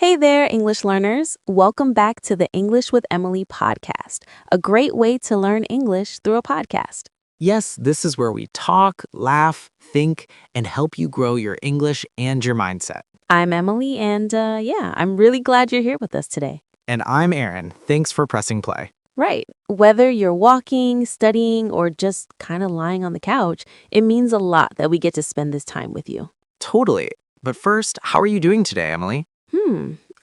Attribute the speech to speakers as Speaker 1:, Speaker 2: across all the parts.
Speaker 1: Hey there, English learners. Welcome back to the English with Emily podcast, a great way to learn English through a podcast.
Speaker 2: Yes, this is where we talk, laugh, think, and help you grow your English and your mindset.
Speaker 1: I'm Emily, and I'm really glad you're here with us today.
Speaker 2: And I'm Aaron. Thanks for pressing play.
Speaker 1: Right. Whether you're walking, studying, or just kind of lying on the couch, it means a lot that we get to spend this time with you.
Speaker 2: Totally. But first, how are you doing today, Emily?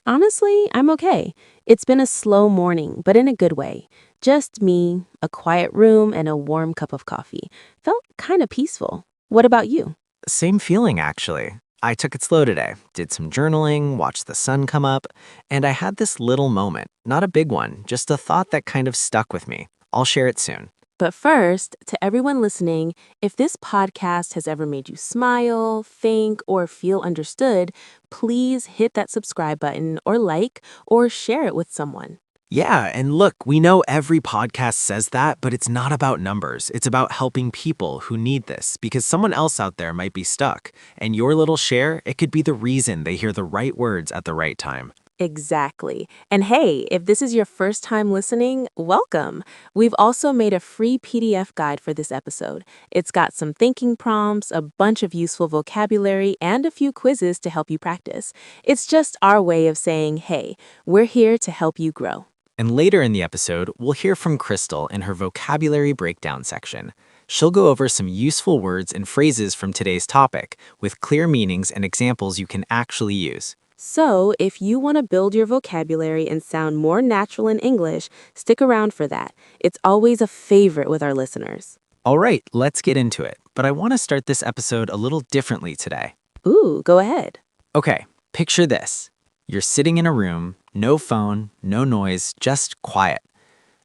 Speaker 1: Honestly, I'm okay. It's been a slow morning, but in a good way. Just me, a quiet room, and a warm cup of coffee. Felt kind of peaceful. What about you?
Speaker 2: Same feeling, actually. I took it slow today, did some journaling, watched the sun come up, and I had this little moment. Not a big one, just a thought that kind of stuck with me. I'll share it soon.
Speaker 1: But first, to everyone listening, if this podcast has ever made you smile, think, or feel understood, please hit that subscribe button or like or share it with someone.
Speaker 2: Yeah, and look, we know every podcast says that, but it's not about numbers. It's about helping people who need this because someone else out there might be stuck. And your little share, it could be the reason they hear the right words at the right time.
Speaker 1: Exactly. And hey, if this is your first time listening, welcome. We've also made a free PDF guide for this episode. It's got some thinking prompts, a bunch of useful vocabulary, and a few quizzes to help you practice. It's just our way of saying, hey, we're here to help you grow.
Speaker 2: And later in the episode, we'll hear from Crystal in her vocabulary breakdown section. She'll go over some useful words and phrases from today's topic with clear meanings and examples you can actually use.
Speaker 1: So, if you want to build your vocabulary and sound more natural in English, stick around for that. It's always a favorite with our listeners.
Speaker 2: All right, let's get into it. But I want to start this episode a little differently today.
Speaker 1: Ooh, go ahead.
Speaker 2: Okay, picture this. You're sitting in a room, no phone, no noise, just quiet.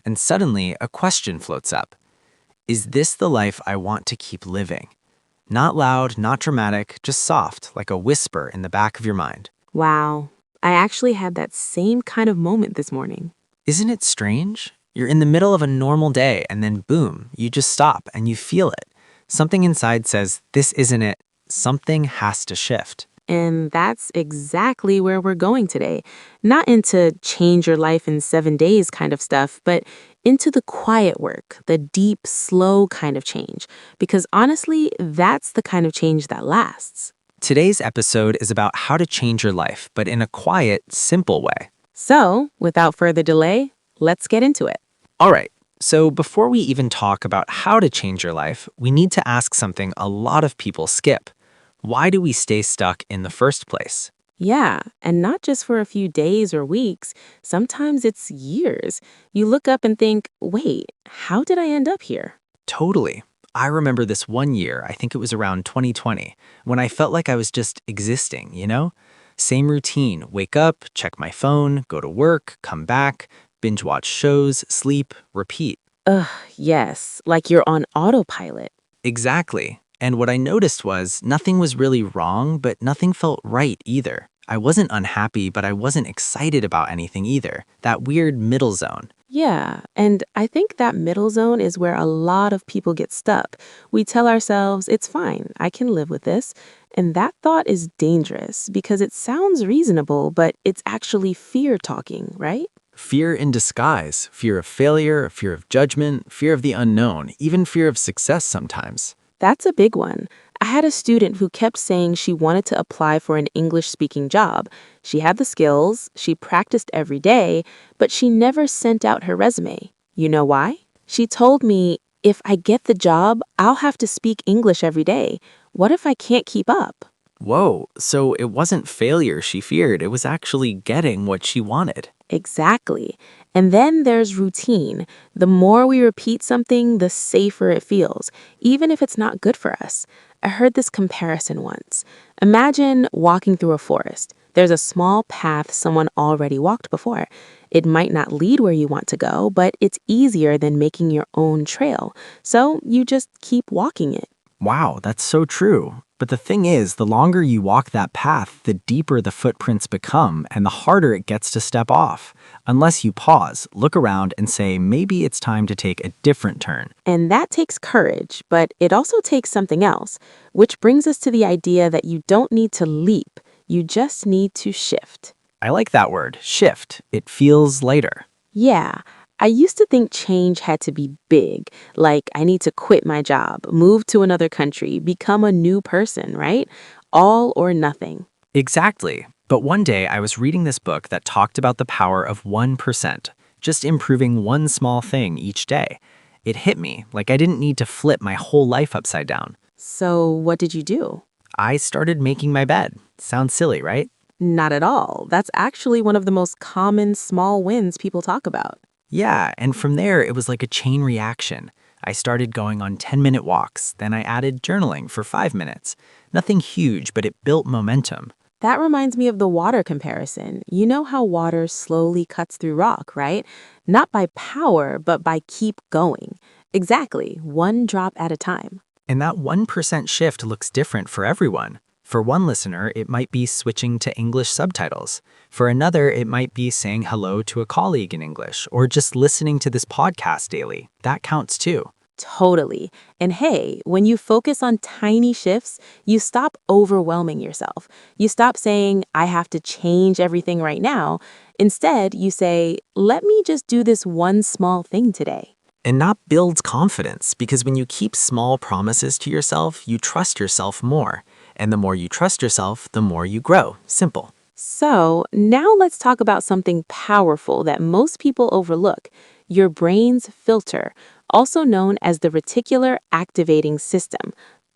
Speaker 2: And suddenly, a question floats up. Is this the life I want to keep living? Not loud, not dramatic, just soft, like a whisper in the back of your mind.
Speaker 1: Wow, I actually had that same kind of moment this morning.
Speaker 2: Isn't it strange? You're in the middle of a normal day, and then boom, you just stop and you feel it. Something inside says, this isn't it. Something has to shift.
Speaker 1: And that's exactly where we're going today. Not into change your life in 7 days kind of stuff, but into the quiet work, the deep, slow kind of change. Because honestly, that's the kind of change that lasts.
Speaker 2: Today's episode is about how to change your life, but in a quiet, simple way.
Speaker 1: So, without further delay, let's get into it.
Speaker 2: All right, so before we even talk about how to change your life, we need to ask something a lot of people skip. Why do we stay stuck in the first place?
Speaker 1: Yeah, and not just for a few days or weeks. Sometimes it's years. You look up and think, wait, how did I end up here?
Speaker 2: Totally. I remember this one year, I think it was around 2020, when I felt like I was just existing, you know? Same routine, wake up, check my phone, go to work, come back, binge watch shows, sleep, repeat.
Speaker 1: Ugh, yes, like you're on autopilot.
Speaker 2: Exactly. And what I noticed was nothing was really wrong, but nothing felt right either. I wasn't unhappy, but I wasn't excited about anything either. That weird middle zone.
Speaker 1: Yeah, and I think that middle zone is where a lot of people get stuck. We tell ourselves, it's fine, I can live with this. And that thought is dangerous because it sounds reasonable, but it's actually fear talking, right?
Speaker 2: Fear in disguise, fear of failure, fear of judgment, fear of the unknown, even fear of success sometimes.
Speaker 1: That's a big one. I had a student who kept saying she wanted to apply for an English-speaking job. She had the skills, she practiced every day, but she never sent out her resume. You know why? She told me, if I get the job, I'll have to speak English every day. What if I can't keep up?
Speaker 2: Whoa, so it wasn't failure she feared, it was actually getting what she wanted.
Speaker 1: Exactly. And then there's routine. The more we repeat something, the safer it feels, even if it's not good for us. I heard this comparison once. Imagine walking through a forest. There's a small path someone already walked before. It might not lead where you want to go, but it's easier than making your own trail. So you just keep walking it.
Speaker 2: Wow, that's so true. But the thing is, the longer you walk that path, the deeper the footprints become and the harder it gets to step off. Unless you pause, look around, and say, maybe it's time to take a different turn.
Speaker 1: And that takes courage, but it also takes something else, which brings us to the idea that you don't need to leap, you just need to shift.
Speaker 2: I like that word, shift. It feels lighter.
Speaker 1: Yeah, I used to think change had to be big, like I need to quit my job, move to another country, become a new person, right? All or nothing.
Speaker 2: Exactly. But one day I was reading this book that talked about the power of 1%, just improving one small thing each day. It hit me like I didn't need to flip my whole life upside down.
Speaker 1: So, what did you do?
Speaker 2: I started making my bed. Sounds silly, right?
Speaker 1: Not at all. That's actually one of the most common small wins people talk about.
Speaker 2: Yeah, and from there it was like a chain reaction. I started going on 10-minute walks, then I added journaling for 5 minutes. Nothing huge, but it built momentum.
Speaker 1: That reminds me of the water comparison. You know how water slowly cuts through rock, right? Not by power, but by keep going. Exactly, one drop at a time.
Speaker 2: And that 1% shift looks different for everyone. For one listener, it might be switching to English subtitles. For another, it might be saying hello to a colleague in English or just listening to this podcast daily. That counts too.
Speaker 1: Totally. And hey, when you focus on tiny shifts, you stop overwhelming yourself. You stop saying, I have to change everything right now. Instead, you say, let me just do this one small thing today.
Speaker 2: And that builds confidence because when you keep small promises to yourself, you trust yourself more. And the more you trust yourself, the more you grow. Simple.
Speaker 1: So, now let's talk about something powerful that most people overlook, your brain's filter, also known as the reticular activating system,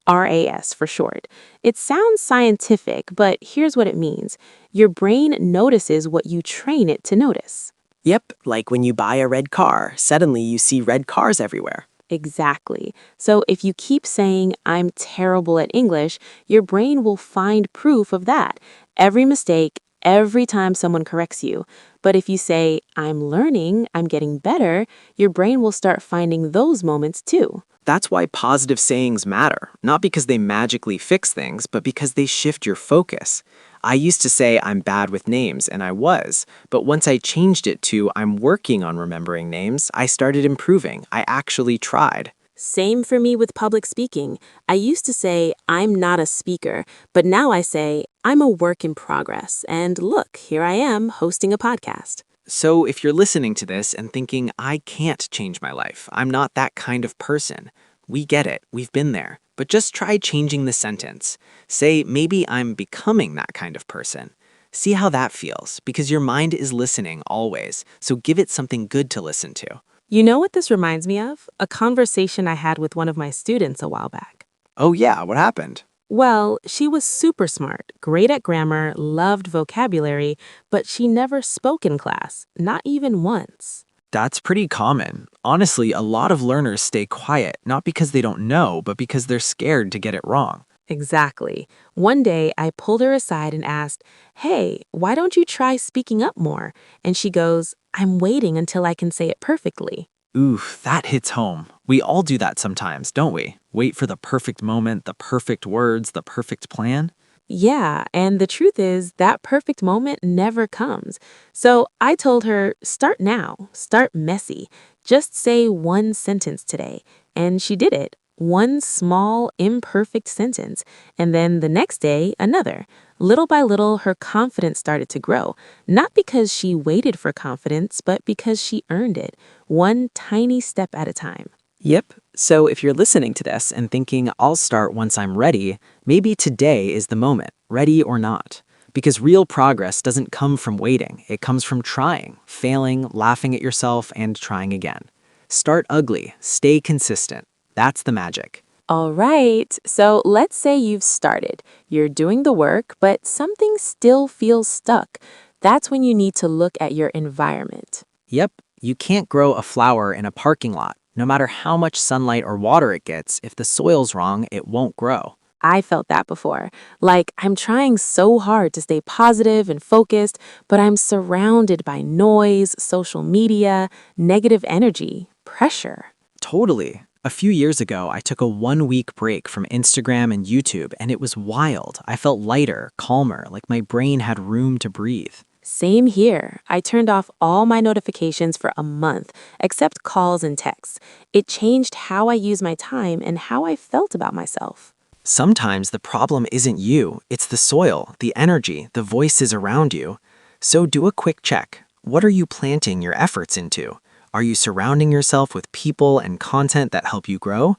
Speaker 1: RAS for short. It sounds scientific, but here's what it means. Your brain notices what you train it to notice.
Speaker 3: Yep, like when you buy a red car, suddenly you see red cars everywhere.
Speaker 1: Exactly. So if you keep saying, I'm terrible at English, your brain will find proof of that. Every mistake, every time someone corrects you. But if you say, I'm learning, I'm getting better, your brain will start finding those moments too.
Speaker 3: That's why positive sayings matter, not because they magically fix things, but because they shift your focus. I used to say I'm bad with names, and I was, but once I changed it to I'm working on remembering names, I started improving. I actually tried.
Speaker 1: Same for me with public speaking. I used to say, I'm not a speaker, but now I say, I'm a work in progress. And look, here I am hosting a podcast.
Speaker 2: So if you're listening to this and thinking, I can't change my life, I'm not that kind of person, we get it, we've been there. But just try changing the sentence. Say, maybe I'm becoming that kind of person. See how that feels, because your mind is listening always, so give it something good to listen to.
Speaker 1: You know what this reminds me of? A conversation I had with one of my students a while back.
Speaker 2: Oh yeah, what happened?
Speaker 1: Well, she was super smart, great at grammar, loved vocabulary, but she never spoke in class, not even once.
Speaker 2: That's pretty common. Honestly, a lot of learners stay quiet, not because they don't know, but because they're scared to get it wrong.
Speaker 1: Exactly. One day, I pulled her aside and asked, Hey, why don't you try speaking up more? And she goes, I'm waiting until I can say it perfectly.
Speaker 2: Oof, that hits home. We all do that sometimes, don't we? Wait for the perfect moment, the perfect words, the perfect plan.
Speaker 1: Yeah, and the truth is that perfect moment never comes. So I told her, start now, start messy. Just say one sentence today. And she did it. One small, imperfect sentence. And then the next day, another. Little by little, her confidence started to grow. Not because she waited for confidence, but because she earned it. One tiny step at a time.
Speaker 3: Yep, so if you're listening to this and thinking I'll start once I'm ready, maybe today is the moment, ready or not. Because real progress doesn't come from waiting, it comes from trying, failing, laughing at yourself, and trying again. Start ugly, stay consistent. That's the magic.
Speaker 1: All right, so let's say you've started. You're doing the work, but something still feels stuck. That's when you need to look at your environment.
Speaker 3: Yep, you can't grow a flower in a parking lot. No matter how much sunlight or water it gets, if the soil's wrong, it won't grow.
Speaker 1: I felt that before. Like, I'm trying so hard to stay positive and focused, but I'm surrounded by noise, social media, negative energy, pressure.
Speaker 3: Totally. A few years ago, I took a 1-week break from Instagram and YouTube, and it was wild. I felt lighter, calmer, like my brain had room to breathe.
Speaker 1: Same here. I turned off all my notifications for a month, except calls and texts. It changed how I use my time and how I felt about myself.
Speaker 3: Sometimes the problem isn't you, it's the soil, the energy, the voices around you. So do a quick check. What are you planting your efforts into? Are you surrounding yourself with people and content that help you grow?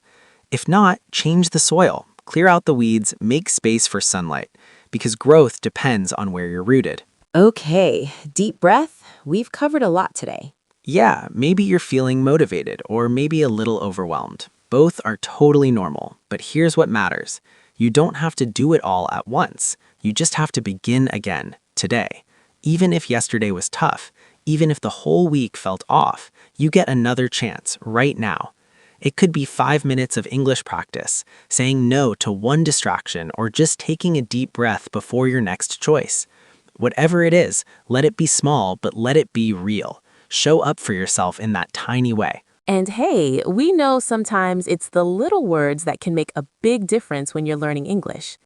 Speaker 3: If not, change the soil, clear out the weeds, make space for sunlight, because growth depends on where you're rooted.
Speaker 1: Okay, deep breath. We've covered a lot today.
Speaker 3: Yeah, maybe you're feeling motivated or maybe a little overwhelmed. Both are totally normal, but here's what matters. You don't have to do it all at once. You just have to begin again, today. Even if yesterday was tough, even if the whole week felt off, you get another chance right now. It could be 5 minutes of English practice, saying no to one distraction, or just taking a deep breath before your next choice. Whatever it is, let it be small, but let it be real. Show up for yourself in that tiny way.
Speaker 1: And hey, we know sometimes it's the little words that can make a big difference when you're learning English.